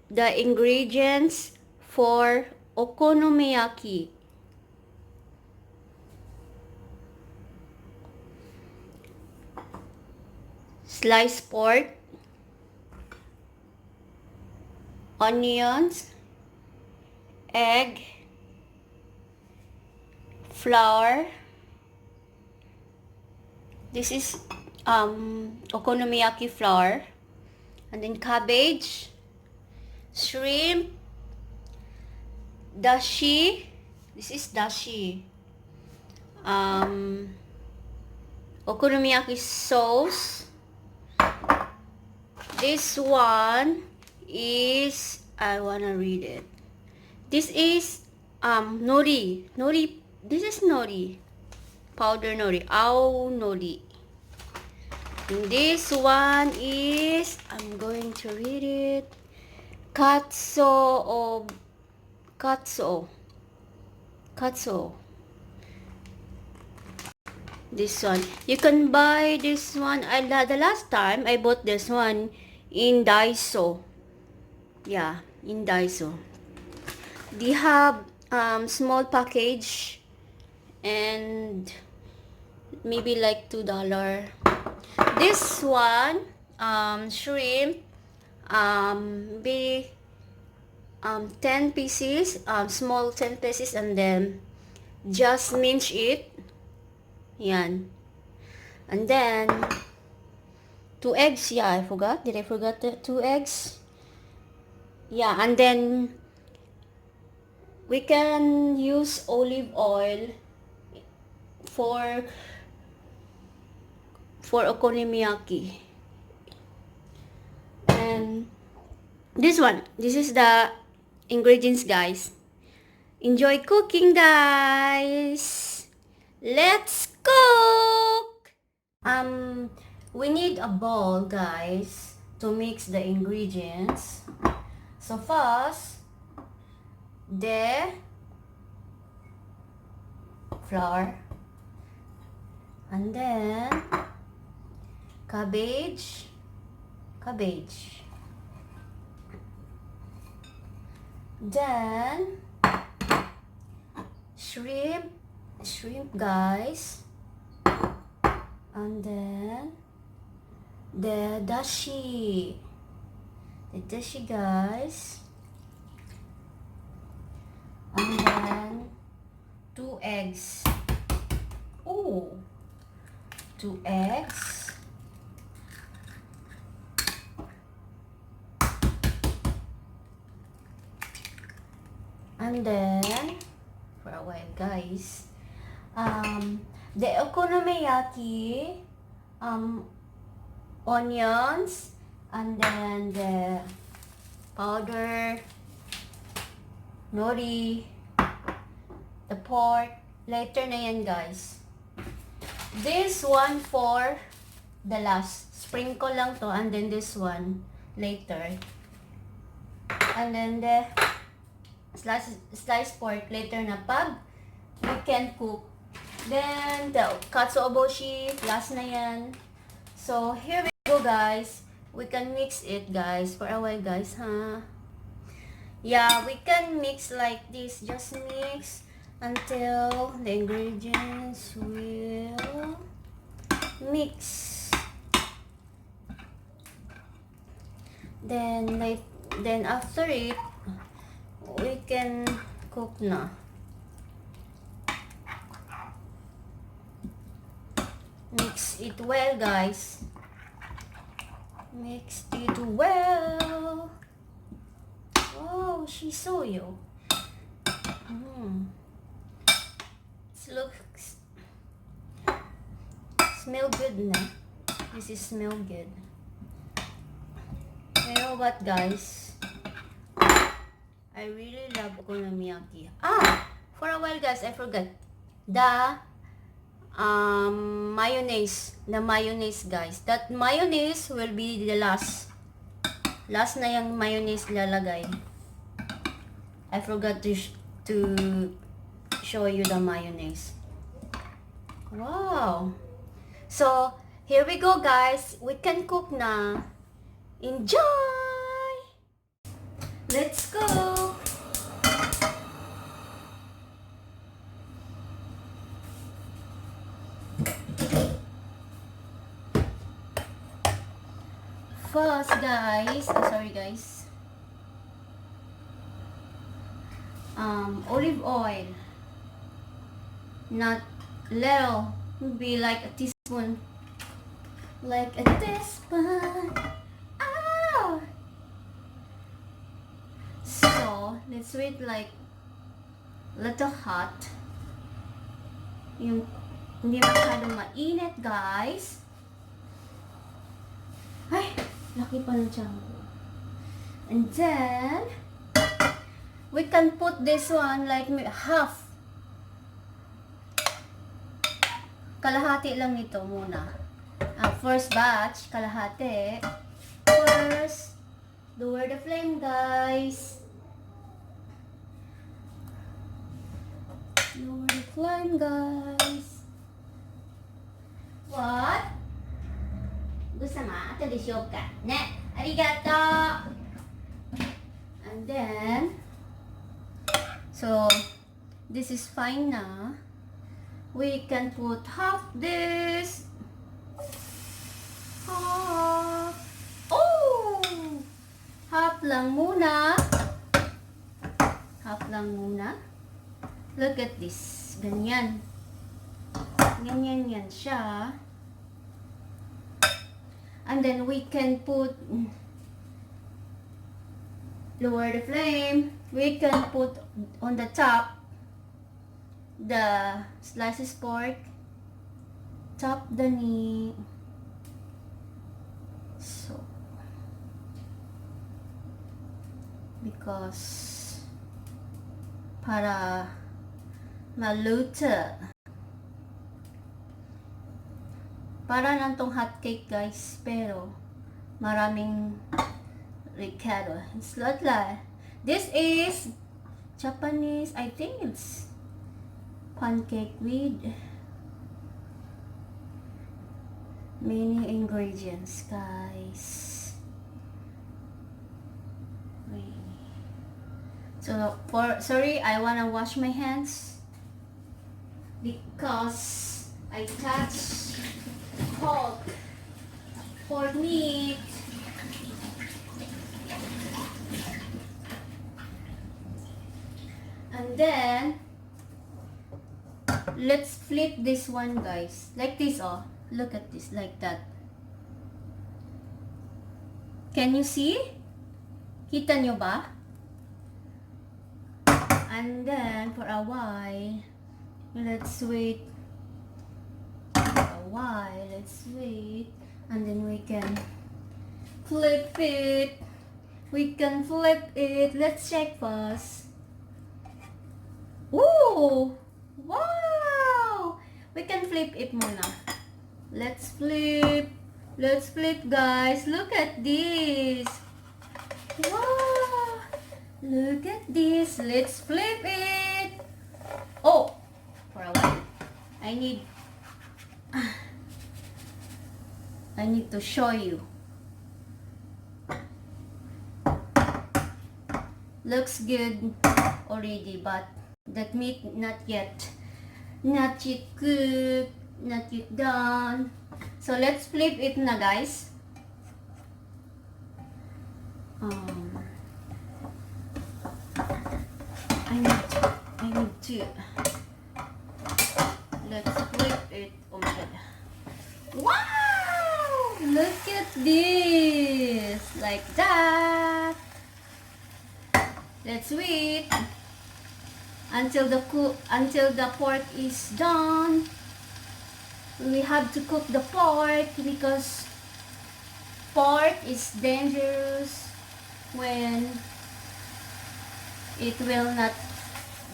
the ingredients for okonomiyaki. Sliced pork, onions, egg, flour. This is okonomiyaki flour. And then cabbage, shrimp, dashi. This is dashi. Okonomiyaki sauce. This one is, I wanna read it. This is nori. Nori. This is nori. Powder nori. Ao nori. And this one is, I'm going to read it. Katsuo. This one. You can buy this one. The last time I bought this one in Daiso. Yeah, in Daiso. They have small package and maybe like $2. This one, shrimp, be 10 pieces, small 10 pieces, and then just mince it. Yan. And then 2 eggs. Yeah, I forgot. Did I forget the 2 eggs? Yeah, and then we can use olive oil for okonomiyaki. And this is the ingredients, guys. Enjoy cooking, guys. Let's cook. We need a bowl, guys, to mix the ingredients. So first, the flour, and then cabbage, then shrimp, guys, and then the dashi, guys, and then 2 eggs. Oh, 2 eggs. And then, for a while, guys, the okonomiyaki, onions, and then the powder nori, the pork, later na yan, guys. This one for the last. Sprinkle lang to, and then this one later. And then the sliced pork later na pag we can cook. Then the katsubosh, last na yan. So here we go, guys. We can mix it, guys, for a while, guys, huh? Yeah, we can mix like this. Just mix until the ingredients will mix. Then after it, we can cook na. Mix it well, guys. Mix it well. Oh, shisoyo. It looks, smell good na. This is smell good. You know what, guys? I really love okonomiyaki. For a while, guys, I forgot the mayonnaise. The mayonnaise, guys. That mayonnaise will be the last. Last na yung mayonnaise lalagay. I forgot to show you the mayonnaise. Wow. So, here we go, guys. We can cook na. Enjoy! Let's go! First, guys, sorry guys, olive oil, not little, be like a teaspoon, ah! So let's wait like little hot, yung hindi masyadong mainit, guys. Ay, laki pa ng tiyan ko. And then we can put this one like half. Kalahati lang nito muna. First batch, kalahati. First, lower the flame, guys. Lower the flame, guys. What? Gusto ma? Ito di show ka. Ne? Arigato! And then, so, this is fine na. We can put half this. Half. Oh! Half lang muna. Half lang muna. Look at this. Ganyan. Ganyan yan siya. And then we can put, lower the flame. We can put on the top the slices pork. Top the meat. So, because para maluto. Para lang tong hot cake, guys, pero maraming ricado. It's not like this is Japanese, I think it's pancake with many ingredients, guys. So sorry, I wanna wash my hands because I touched pork meat. And then let's flip this one, guys, like this. Oh, look at this, like that. Can you see? Kita nyo ba? And then for a while, let's wait. Let's wait, and then we can flip it. Let's check first. Ooh, wow, we can flip it muna. Let's flip, guys. Look at this. Wow, look at this. Let's flip it. Oh, for a while, I need to show you. Looks good already, but that meat not yet cooked, not yet done. So let's flip it na, guys. I need to let's flip it. Oh my god. Wow! Look at this. Like that. Let's wait until the pork is done. We have to cook the pork because pork is dangerous when it will not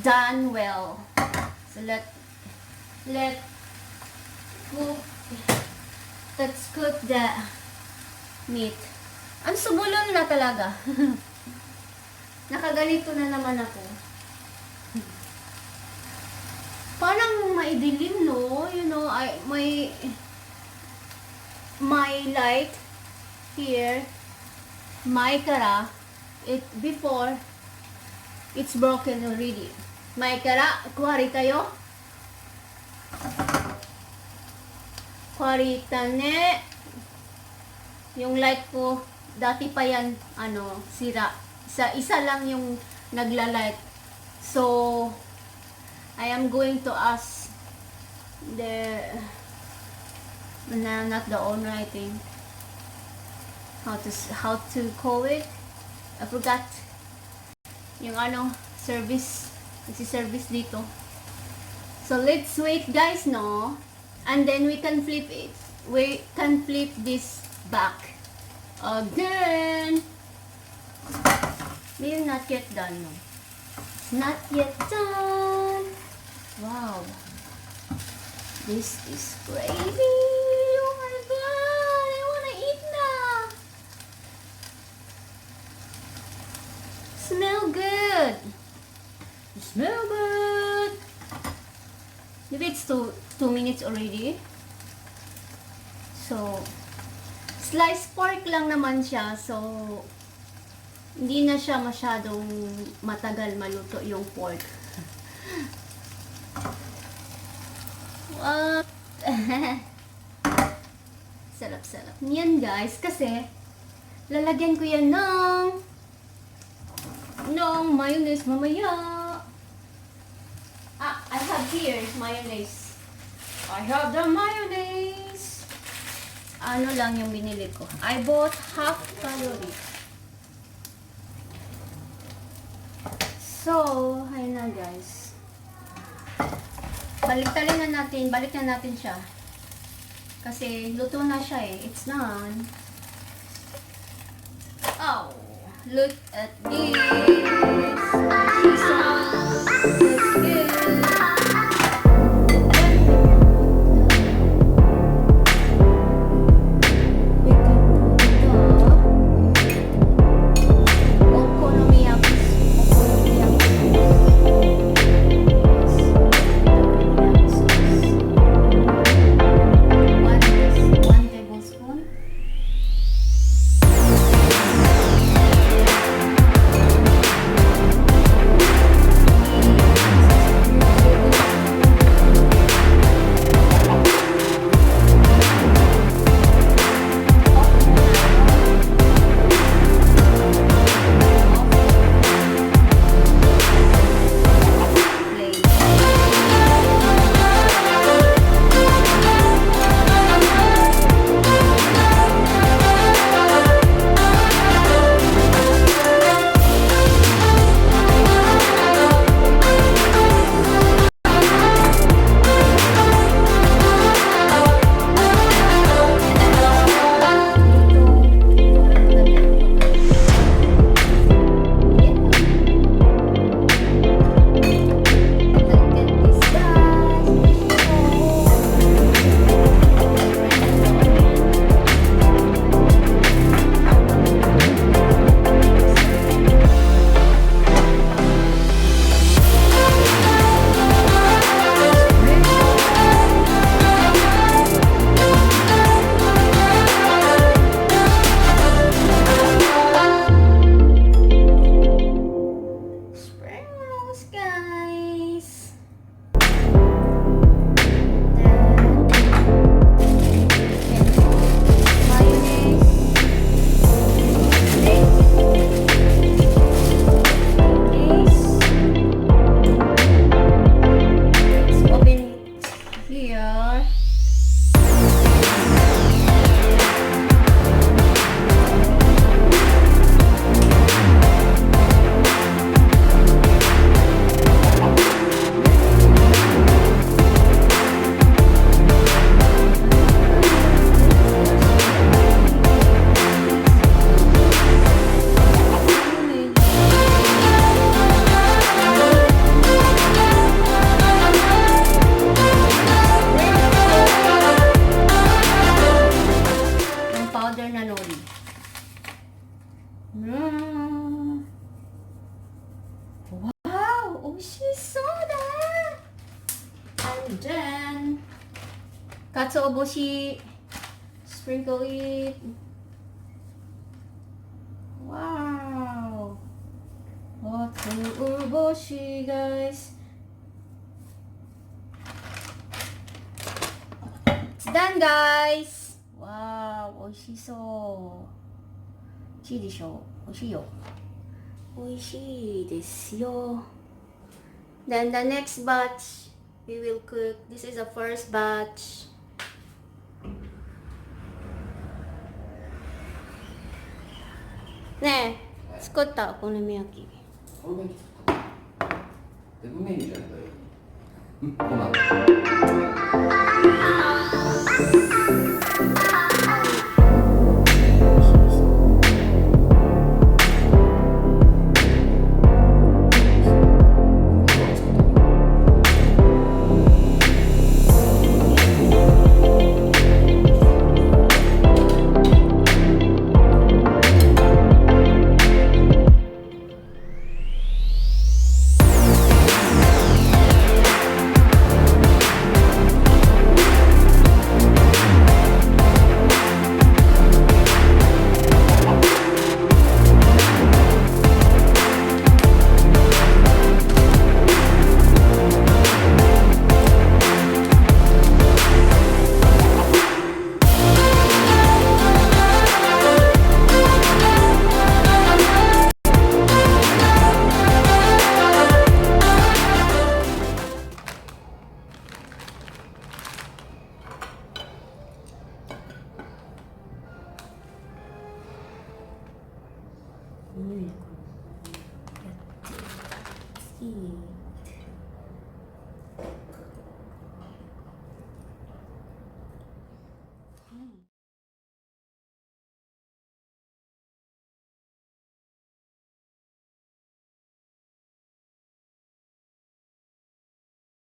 done well. So let's cook the meat. Ang sumulong na talaga. Nakaganito na naman ako. Parang maidilim, no? You know, my light here, my kara, it before, it's broken already. May kara, kuwari kayo. Kuwari tane. Yung light ko, dati pa yan, sira. Isa lang yung naglalight. So, I am going to ask not the owner, I think, how to call it. I forgot. Yung service. Service dito. So, let's wait, guys, no? And then we can flip it. We can flip this back again. We're not yet done, no? It's not yet done. Wow, this is crazy. Oh my god, I wanna eat now. Smell good. Smell good. Maybe it's two minutes already. So, sliced pork lang naman siya, so hindi na siya masyadong matagal maluto yung pork. What? Sarap-sarap niyan, guys, kasi lalagyan ko yan ng mayonnaise mamaya. I have here mayonnaise. I have the mayonnaise. Ano lang yung binili ko. I bought half calorie. So, ayun na, guys. Balik na natin siya. Kasi luto na siya eh. It's done. Oh, look at this. She's looks good. And then, katsubosh, sprinkle it. Wow! katsubosh, guys. It's done, guys. Wow, 美味しそう。美味しいでしょ。美味しいよ。美味しいですよ。Then the next batch we will cook. This is the first batch. Ne, 作ったお好み焼き。お好み焼き作ったの？デブメニューじゃないといい。ご飯。いい